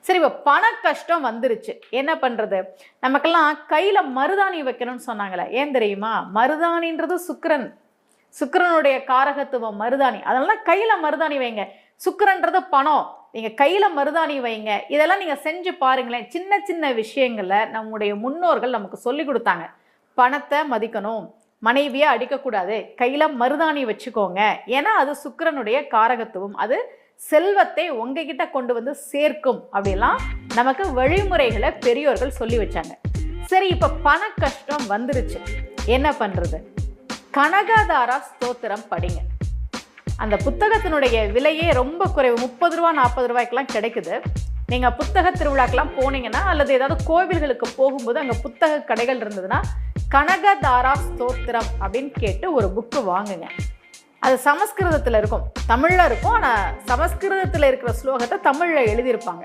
சரி, இப்போ பண கஷ்டம் வந்துருச்சு, என்ன பண்றது? நமக்கெல்லாம் கையில மருதாணி வைக்கணும்னு சொன்னாங்களே, ஏன் தெரியுமா? மருதாணின்றது சுக்கிரன், சுக்கிரனுடைய காரகத்துவம் மருதாணி. அதனால கையில மருதாணி வைங்க. சுக்கிரன்றது பணம், நீங்க கையில மருதாணி வைங்க. இதெல்லாம் நீங்க செஞ்சு பாருங்களேன். சின்ன சின்ன விஷயங்களை நம்முடைய முன்னோர்கள் நமக்கு சொல்லி கொடுத்தாங்க. பணத்தை மதிக்கணும், மனைவியை அடிக்கக்கூடாது, கையில மருதாணி வச்சுக்கோங்க, ஏன்னா அது சுக்கிரனுடைய காரகத்துவம், அது செல்வத்தை உங்ககிட்ட கொண்டு வந்து சேர்க்கும் அப்படிலாம் நமக்கு வழிமுறைகளை பெரியோர்கள் சொல்லி வச்சாங்க. சரி, இப்ப பண கஷ்டம் வந்துருச்சு, என்ன பண்றது? கனகதாரா ஸ்தோத்திரம் படிங்க. அந்த புத்தகத்தினுடைய விலையே ரொம்ப குறைவு, 30 ரூபா 40 ரூபாய்க்கெல்லாம் கிடைக்குது. நீங்க புத்தக திருவிழாக்கெல்லாம் போனீங்கன்னா அல்லது ஏதாவது கோவில்களுக்கு போகும்போது அங்க புத்தக கடைகள் இருந்ததுன்னா கனகதாரா ஸ்தோத்திரம் அப்படின்னு கேட்டு ஒரு புக்கு வாங்குங்க. அது சமஸ்கிருதத்தில் இருக்கும், தமிழில் இருக்கும். ஆனால் சமஸ்கிருதத்தில் இருக்கிற ஸ்லோகத்தை தமிழில் எழுதியிருப்பாங்க.